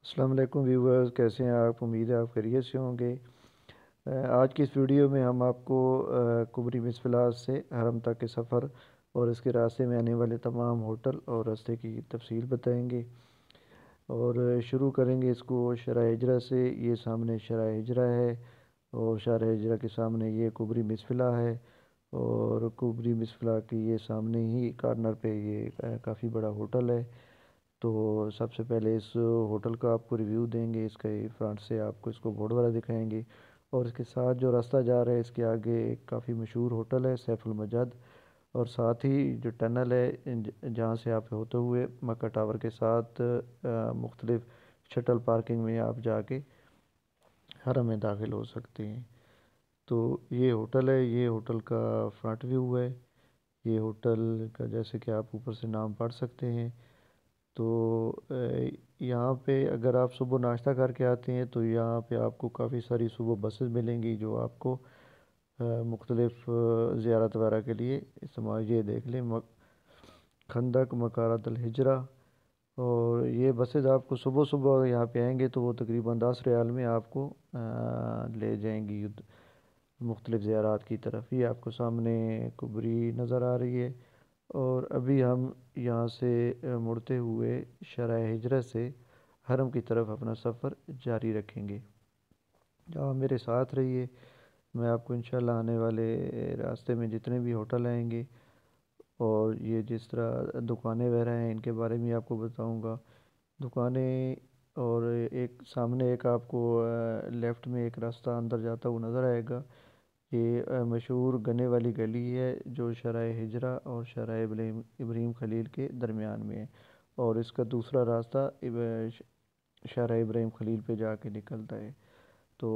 السلام علیکم ویورز، کیسے ہیں آپ؟ امید ہے آپ خیریت سے ہوں گے۔ آج کی اس ویڈیو میں ہم آپ کو کبری مسفلات سے حرم تک کے سفر اور اس کے راستے میں آنے والے تمام ہوٹل اور راستے کی تفصیل بتائیں گے، اور شروع کریں گے اس کو شرح ہجرہ سے۔ یہ سامنے شرح ہجرہ ہے، اور شرح ہجرہ کے سامنے یہ کبری مسفلا ہے، اور کبری مسفلا کی یہ سامنے ہی کارنر پہ یہ کافی بڑا ہوٹل ہے۔ تو سب سے پہلے اس ہوٹل کا آپ کو ریویو دیں گے، اس کے فرنٹ سے آپ کو اس کو بورڈ والا دکھائیں گے، اور اس کے ساتھ جو راستہ جا رہا ہے اس کے آگے ایک کافی مشہور ہوٹل ہے سیف المجد، اور ساتھ ہی جو ٹنل ہے جہاں سے آپ ہوتے ہوئے مکہ ٹاور کے ساتھ مختلف شٹل پارکنگ میں آپ جا کے حرم میں داخل ہو سکتے ہیں۔ تو یہ ہوٹل ہے، یہ ہوٹل کا فرنٹ ویو ہے۔ یہ ہوٹل کا جیسے کہ آپ اوپر سے نام پڑھ سکتے ہیں۔ تو یہاں پہ اگر آپ صبح ناشتہ کر کے آتے ہیں تو یہاں پہ آپ کو کافی ساری صبح بسز ملیں گی جو آپ کو مختلف زیارت وغیرہ کے لیے استعمال، یہ دیکھ لیں خندق مکارات الہجرہ، اور یہ بسز آپ کو صبح صبح یہاں پہ آئیں گے تو وہ تقریباً 10 ریال میں آپ کو لے جائیں گی مختلف زیارات کی طرف۔ یہ آپ کو سامنے کبری نظر آ رہی ہے، اور ابھی ہم یہاں سے مڑتے ہوئے شرح ہجرہ سے حرم کی طرف اپنا سفر جاری رکھیں گے۔ آپ میرے ساتھ رہیے، میں آپ کو انشاءاللہ آنے والے راستے میں جتنے بھی ہوٹل آئیں گے اور یہ جس طرح دکانیں وغیرہ ہیں ان کے بارے میں آپ کو بتاؤں گا۔ دکانیں، اور ایک سامنے ایک آپ کو لیفٹ میں ایک راستہ اندر جاتا ہوا نظر آئے گا، یہ مشہور گنے والی گلی ہے جو شرح ہجرہ اور شرح ابراہیم خلیل کے درمیان میں ہے، اور اس کا دوسرا راستہ شرح ابراہیم خلیل پہ جا کے نکلتا ہے۔ تو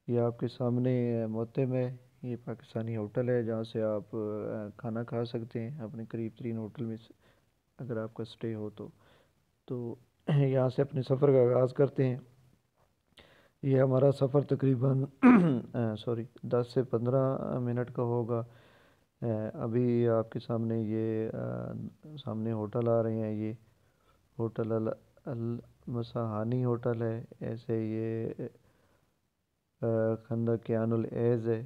یہ آپ کے سامنے موتم ہے، یہ پاکستانی ہوٹل ہے جہاں سے آپ کھانا کھا سکتے ہیں اپنے قریب ترین ہوٹل میں سے اگر آپ کا سٹے ہو تو یہاں سے اپنے سفر کا آغاز کرتے ہیں۔ یہ ہمارا سفر تقریباً 10 سے 15 منٹ کا ہوگا۔ ابھی آپ کے سامنے یہ سامنے ہوٹل آ رہے ہیں، یہ ہوٹل المساہانی ہوٹل ہے، ایسے یہ خندق کیان العز ہے،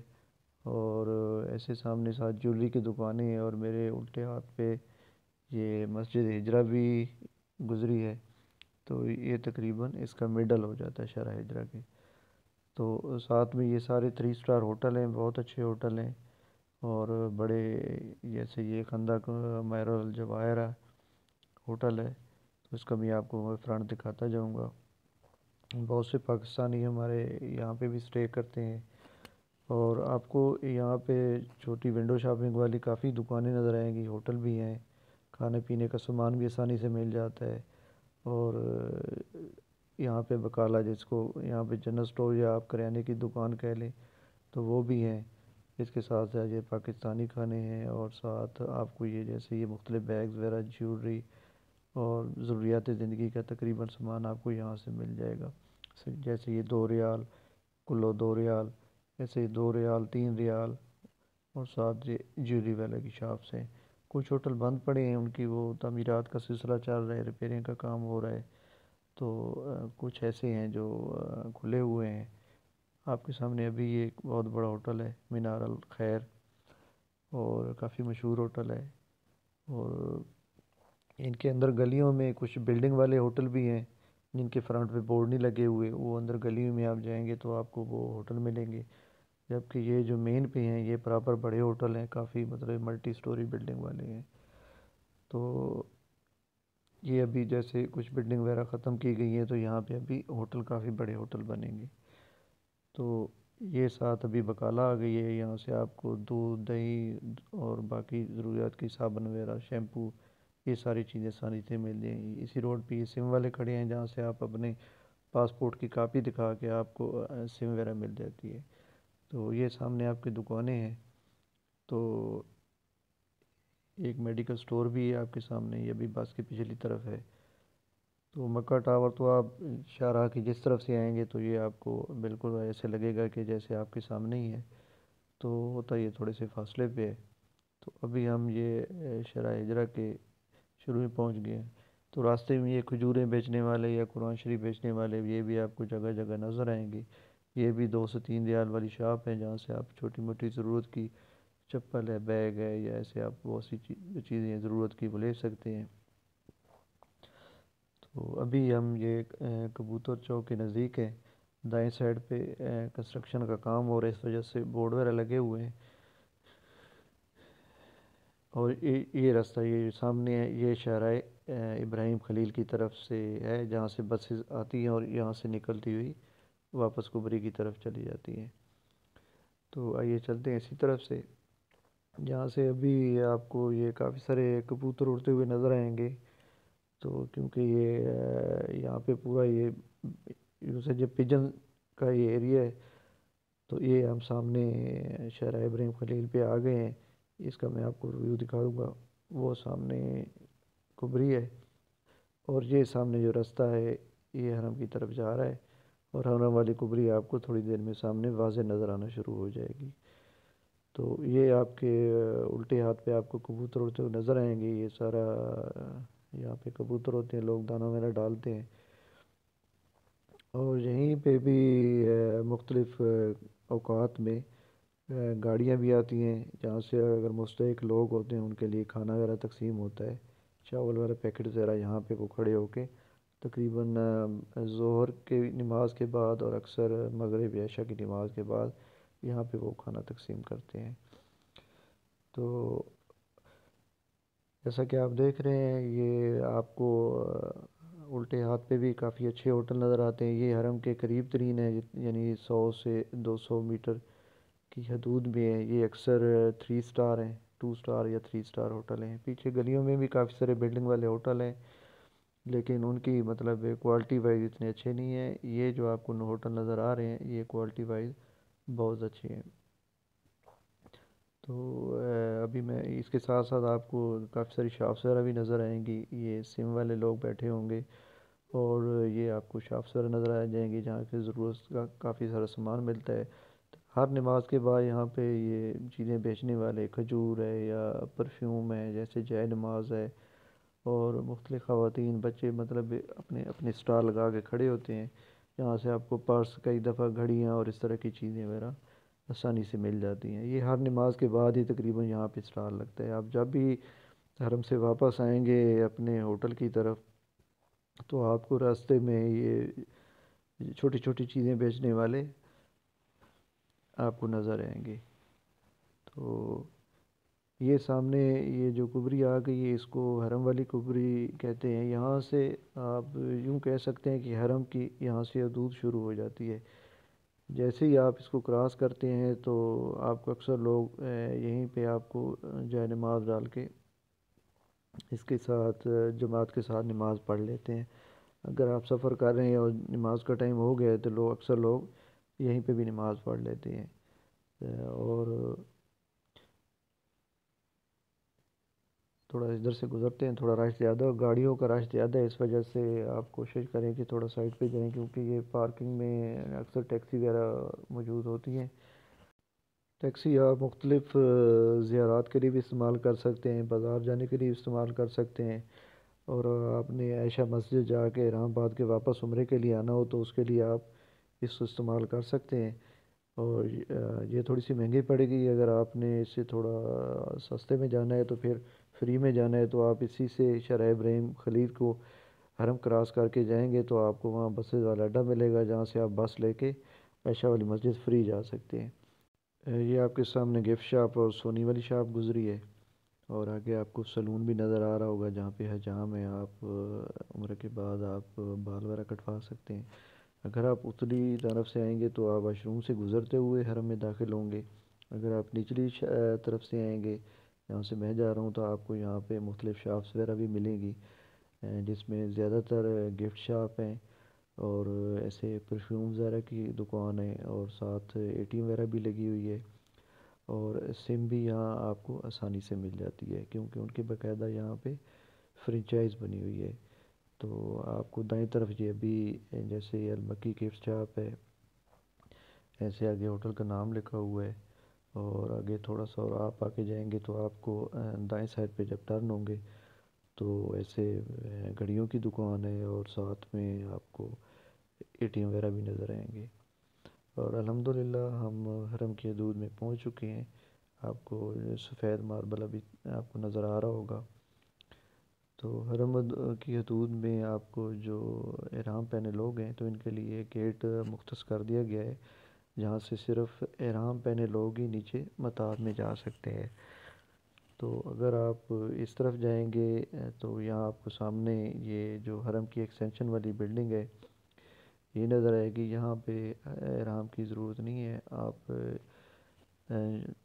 اور ایسے سامنے ساتھ جویلری کی دکانیں ہیں، اور میرے الٹے ہاتھ پہ یہ مسجد ہجرہ بھی گزری ہے۔ تو یہ تقریباً اس کا مڈل ہو جاتا ہے شرح ہجرہ کے۔ تو ساتھ میں یہ سارے 3 اسٹار ہوٹل ہیں، بہت اچھے ہوٹل ہیں، اور بڑے، جیسے یہ خندق میر الجواہرہ ہوٹل ہے تو اس کا بھی آپ کو میں فرنٹ دکھاتا جاؤں گا۔ بہت سے پاکستانی ہمارے یہاں پہ بھی سٹے کرتے ہیں، اور آپ کو یہاں پہ چھوٹی ونڈو شاپنگ والی کافی دکانیں نظر آئیں گی، ہوٹل بھی ہیں، کھانے پینے کا سامان بھی آسانی سے مل جاتا ہے، اور یہاں پہ بقالہ جس کو یہاں پہ جنرل سٹور یا آپ کریانے کی دکان کہہ لیں تو وہ بھی ہیں۔ اس کے ساتھ ساتھ یہ پاکستانی کھانے ہیں، اور ساتھ آپ کو یہ جیسے یہ مختلف بیگز وغیرہ، جیولری اور ضروریات زندگی کا تقریباً سامان آپ کو یہاں سے مل جائے گا، جیسے یہ 2 ریال کلو، 2 ریال، ایسے 2 ریال، 3 ریال، اور ساتھ جیولری والے کی شاپس ہیں۔ کچھ ہوٹل بند پڑے ہیں، ان کی وہ تعمیرات کا سلسلہ چل رہا ہے، ریپیئرنگ کا کام ہو رہا ہے، تو کچھ ایسے ہیں جو کھلے ہوئے ہیں۔ آپ کے سامنے ابھی یہ ایک بہت بڑا ہوٹل ہے مینار الخیر، اور کافی مشہور ہوٹل ہے، اور ان کے اندر گلیوں میں کچھ بلڈنگ والے ہوٹل بھی ہیں جن کے فرنٹ پہ بورڈ نہیں لگے ہوئے، وہ اندر گلیوں میں آپ جائیں گے تو آپ کو وہ ہوٹل ملیں گے، جبکہ یہ جو مین پہ ہیں یہ پراپر بڑے ہوٹل ہیں، کافی مطلب ملٹی سٹوری بلڈنگ والے ہیں۔ تو یہ ابھی جیسے کچھ بلڈنگ وغیرہ ختم کی گئی ہیں تو یہاں پہ ابھی ہوٹل کافی بڑے ہوٹل بنیں گے۔ تو یہ ساتھ ابھی بقالہ آ گئی ہے، یہاں سے آپ کو دودھ، دہی اور باقی ضروریات کی صابن وغیرہ، شیمپو، یہ ساری چیزیں آسانی سے مل جائیں گی۔ اسی روڈ پہ یہ سم والے کھڑے ہیں جہاں سے آپ اپنے پاسپورٹ کی کاپی دکھا کے آپ کو سم وغیرہ مل جاتی ہے۔ تو یہ سامنے آپ کی دکانیں ہیں، تو ایک میڈیکل سٹور بھی ہے آپ کے سامنے، یہ بھی بس کی پچھلی طرف ہے۔ تو مکہ ٹاور تو آپ شاہراہ کی جس طرف سے آئیں گے تو یہ آپ کو بالکل ایسے لگے گا کہ جیسے آپ کے سامنے ہی ہے، تو ہوتا یہ تھوڑے سے فاصلے پہ ہے۔ تو ابھی ہم یہ شرح ہجرہ کے شروع میں پہنچ گئے ہیں۔ تو راستے میں یہ کھجوریں بیچنے والے یا قرآن شریف بیچنے والے یہ بھی آپ کو جگہ جگہ نظر آئیں گے۔ یہ بھی 2 سے 3 ریال والی شاپ ہے جہاں سے آپ چھوٹی موٹی ضرورت کی چپل ہے، بیگ ہے، یا ایسے آپ بہت سی چیزیں ضرورت کی وہ لے سکتے ہیں۔ تو ابھی ہم یہ کبوتر چوک کے نزدیک ہیں، دائیں سائڈ پہ کنسٹرکشن کا کام ہو رہا ہے، اس وجہ سے بورڈ وغیرہ لگے ہوئے ہیں۔ اور یہ راستہ یہ سامنے ہے، یہ شاہراہ ابراہیم خلیل کی طرف سے ہے، جہاں سے بسز آتی ہیں اور یہاں سے نکلتی ہوئی واپس کبری کی طرف چلی جاتی ہیں۔ تو آئیے چلتے ہیں اسی طرف سے، جہاں سے ابھی آپ کو یہ کافی سارے کبوتر اڑتے ہوئے نظر آئیں گے۔ تو کیونکہ یہ یہاں پہ پورا یہ یوسے جو پجن کا یہ ایریا ہے، تو یہ ہم سامنے شاہراہ ابراہیم خلیل پہ آ گئے ہیں۔ اس کا میں آپ کو ریویو دکھا دوں گا، وہ سامنے کبری ہے، اور یہ سامنے جو راستہ ہے یہ حرم کی طرف جا رہا ہے، اور حرم والی کبری آپ کو تھوڑی دیر میں سامنے واضح نظر آنا شروع ہو جائے گی۔ تو یہ آپ کے الٹے ہاتھ پہ آپ کو کبوتر اڑتے ہوئے نظر آئیں گے، یہ سارا یہاں پہ کبوتر ہوتے ہیں، لوگ دانہ وغیرہ ڈالتے ہیں۔ اور یہیں پہ بھی مختلف اوقات میں گاڑیاں بھی آتی ہیں، جہاں سے اگر مستحق لوگ ہوتے ہیں ان کے لیے کھانا وغیرہ تقسیم ہوتا ہے، چاول وغیرہ پیکٹ وغیرہ یہاں پہ وہ کھڑے ہو کے تقریباً ظہر کی نماز کے بعد اور اکثر مغرب عشاء کی نماز کے بعد یہاں پہ وہ کھانا تقسیم کرتے ہیں۔ تو جیسا کہ آپ دیکھ رہے ہیں یہ آپ کو الٹے ہاتھ پہ بھی کافی اچھے ہوٹل نظر آتے ہیں، یہ حرم کے قریب ترین ہے، یعنی 100 سے 200 میٹر کی حدود میں ہے۔ یہ اکثر 3 سٹار ہیں، 2 سٹار یا 3 سٹار ہوٹل ہیں۔ پیچھے گلیوں میں بھی کافی سارے بلڈنگ والے ہوٹل ہیں، لیکن ان کی مطلب کوالٹی وائز اتنے اچھے نہیں ہیں۔ یہ جو آپ کو ہوٹل نظر آ رہے ہیں یہ کوالٹی وائز بہت اچھے ہیں۔ تو ابھی میں اس کے ساتھ ساتھ آپ کو کافی ساری شاپس وغیرہ بھی نظر آئیں گی، یہ سم والے لوگ بیٹھے ہوں گے، اور یہ آپ کو شاپس وغیرہ نظر آ جائیں گی جہاں پہ ضرورت کا کافی سارا سامان ملتا ہے۔ ہر نماز کے بعد یہاں پہ یہ چیزیں بیچنے والے کھجور ہے یا پرفیوم ہے، جیسے جائے نماز ہے، اور مختلف خواتین بچے مطلب اپنے اپنے سٹال لگا کے کھڑے ہوتے ہیں، جہاں سے آپ کو پرس، کئی دفعہ گھڑیاں اور اس طرح کی چیزیں وغیرہ آسانی سے مل جاتی ہیں۔ یہ ہر نماز کے بعد ہی تقریباً یہاں پہ سٹال لگتا ہے۔ آپ جب بھی حرم سے واپس آئیں گے اپنے ہوٹل کی طرف تو آپ کو راستے میں یہ چھوٹی چھوٹی چیزیں بیچنے والے آپ کو نظر آئیں گے۔ تو یہ سامنے یہ جو کبری آ گئی ہے اس کو حرم والی کبری کہتے ہیں۔ یہاں سے آپ یوں کہہ سکتے ہیں کہ حرم کی یہاں سے حدود شروع ہو جاتی ہے۔ جیسے ہی آپ اس کو کراس کرتے ہیں تو آپ کو اکثر لوگ یہیں پہ آپ کو جائے نماز ڈال کے اس کے ساتھ جماعت کے ساتھ نماز پڑھ لیتے ہیں۔ اگر آپ سفر کر رہے ہیں اور نماز کا ٹائم ہو گیا ہے تو اکثر لوگ یہیں پہ بھی نماز پڑھ لیتے ہیں۔ اور تھوڑا ادھر سے گزرتے ہیں، تھوڑا رش زیادہ، گاڑیوں کا رش زیادہ ہے، اس وجہ سے آپ کوشش کریں کہ تھوڑا سائڈ پہ جائیں، کیونکہ یہ پارکنگ میں اکثر ٹیکسی وغیرہ موجود ہوتی ہیں۔ ٹیکسی آپ مختلف زیارات کے لیے بھی استعمال کر سکتے ہیں، بازار جانے کے لیے استعمال کر سکتے ہیں، اور آپ نے عائشہ مسجد جا کے اسلام آباد کے واپس عمرے کے لیے آنا ہو تو اس کے لیے آپ اس کو استعمال کر سکتے ہیں۔ اور یہ تھوڑی سی مہنگی پڑے گی، اگر آپ نے اس سے تھوڑا سستے میں جانا ہے تو پھر فری میں جانا ہے تو آپ اسی سے شاہراہ ابراہیم خلیل کو حرم کراس کر کے جائیں گے تو آپ کو وہاں بسز والا اڈا ملے گا، جہاں سے آپ بس لے کے عائشہ والی مسجد فری جا سکتے ہیں۔ یہ آپ کے سامنے گفٹ شاپ اور سونی والی شاپ گزری ہے، اور آگے آپ کو سلون بھی نظر آ رہا ہوگا جہاں پہ حجام ہے، آپ عمرے کے بعد آپ بال وغیرہ کٹوا سکتے ہیں۔ اگر آپ اتلی طرف سے آئیں گے تو آپ واش روم سے گزرتے ہوئے حرم میں داخل ہوں گے۔ اگر آپ نچلی طرف سے آئیں گے جہاں سے میں جا رہا ہوں تو آپ کو یہاں پہ مختلف شاپس وغیرہ بھی ملیں گی، جس میں زیادہ تر گفٹ شاپ ہیں، اور ایسے پرفیومز وغیرہ کی دکان ہے، اور ساتھ اے ٹی ایم وغیرہ بھی لگی ہوئی ہے، اور سم بھی یہاں آپ کو آسانی سے مل جاتی ہے کیونکہ ان کے باقاعدہ یہاں پہ فرنچائز بنی ہوئی ہے۔ تو آپ کو دائیں طرف یہ بھی جیسے المکی گفٹ شاپ ہے، ایسے آگے ہوٹل کا نام لکھا ہوا ہے، اور آگے تھوڑا سا اور آپ آگے جائیں گے تو آپ کو دائیں سائڈ پہ جب ٹرن ہوں گے تو ایسے گھڑیوں کی دکان ہے اور ساتھ میں آپ کو ATM وغیرہ بھی نظر آئیں گے۔ اور الحمدللہ ہم حرم کی حدود میں پہنچ چکے ہیں۔ آپ کو سفید ماربل ابھی آپ کو نظر آ رہا ہوگا۔ تو حرم کی حدود میں آپ کو جو احرام پہنے لوگ ہیں تو ان کے لیے گیٹ مختص کر دیا گیا ہے، جہاں سے صرف احرام پہنے لوگ ہی نیچے مطاف میں جا سکتے ہیں۔ تو اگر آپ اس طرف جائیں گے تو یہاں آپ کو سامنے یہ جو حرم کی ایکسٹینشن والی بلڈنگ ہے یہ نظر آئے گی۔ یہاں پہ احرام کی ضرورت نہیں ہے، آپ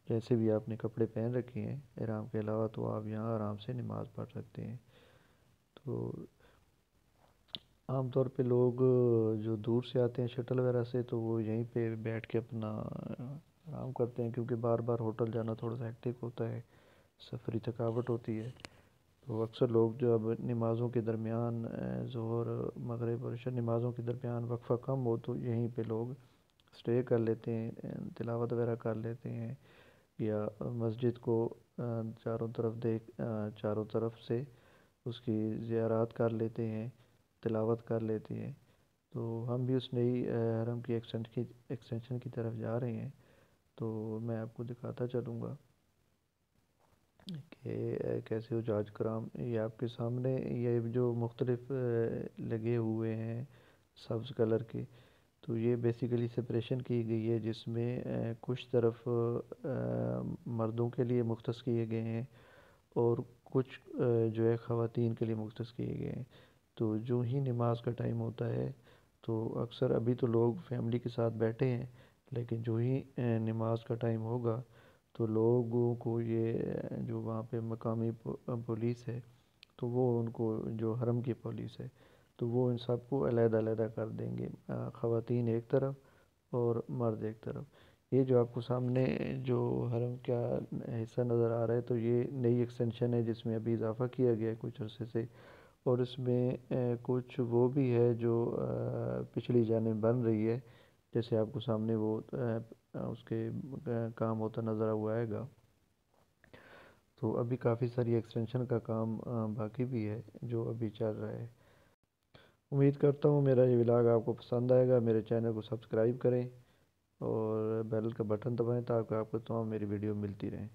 جیسے بھی آپ نے کپڑے پہن رکھے ہیں احرام کے علاوہ تو آپ یہاں آرام سے نماز پڑھ سکتے ہیں۔ تو عام طور پہ لوگ جو دور سے آتے ہیں شٹل وغیرہ سے تو وہ یہیں پہ بیٹھ کے اپنا آرام کرتے ہیں، کیونکہ بار بار ہوٹل جانا تھوڑا سا ہیکٹک ہوتا ہے، سفری تھکاوٹ ہوتی ہے۔ تو اکثر لوگ جو اب نمازوں کے درمیان ظہر مغرب اور عشاء نمازوں کے درمیان وقفہ کم ہو تو یہیں پہ لوگ اسٹے کر لیتے ہیں، تلاوت وغیرہ کر لیتے ہیں، یا مسجد کو چاروں طرف سے اس کی زیارات کر لیتے ہیں، تلاوت کر لیتے ہیں۔ تو ہم بھی اس نئی حرم کی ایکسٹینشن کی طرف جا رہے ہیں، تو میں آپ کو دکھاتا چلوں گا کہ کیسے حجاج کرام یہ آپ کے سامنے یہ جو مختلف لگے ہوئے ہیں سبز کلر کے، تو یہ بیسیکلی سپریشن کی گئی ہے، جس میں کچھ طرف مردوں کے لیے مختص کیے گئے ہیں اور کچھ جو ہے خواتین کے لیے مختص کیے گئے ہیں۔ تو جو ہی نماز کا ٹائم ہوتا ہے تو اکثر ابھی تو لوگ فیملی کے ساتھ بیٹھے ہیں، لیکن جو ہی نماز کا ٹائم ہوگا تو لوگوں کو یہ جو وہاں پہ مقامی پولیس ہے تو وہ ان کو جو حرم کی پولیس ہے تو وہ ان سب کو علیحدہ علیحدہ کر دیں گے، خواتین ایک طرف اور مرد ایک طرف۔ یہ جو آپ کو سامنے جو حرم کا حصہ نظر آ رہا ہے تو یہ نئی ایکسٹینشن ہے جس میں ابھی اضافہ کیا گیا ہے کچھ عرصے سے، اور اس میں کچھ وہ بھی ہے جو پچھلی جانب بن رہی ہے، جیسے آپ کو سامنے وہ اس کے کام ہوتا نظر ہوا آئے گا۔ تو ابھی کافی ساری ایکسٹینشن کا کام باقی بھی ہے جو ابھی چل رہا ہے۔ امید کرتا ہوں میرا یہ ولاگ آپ کو پسند آئے گا۔ میرے چینل کو سبسکرائب کریں اور بیل کا بٹن دبائیں تاکہ آپ کو تمام میری ویڈیو ملتی رہیں۔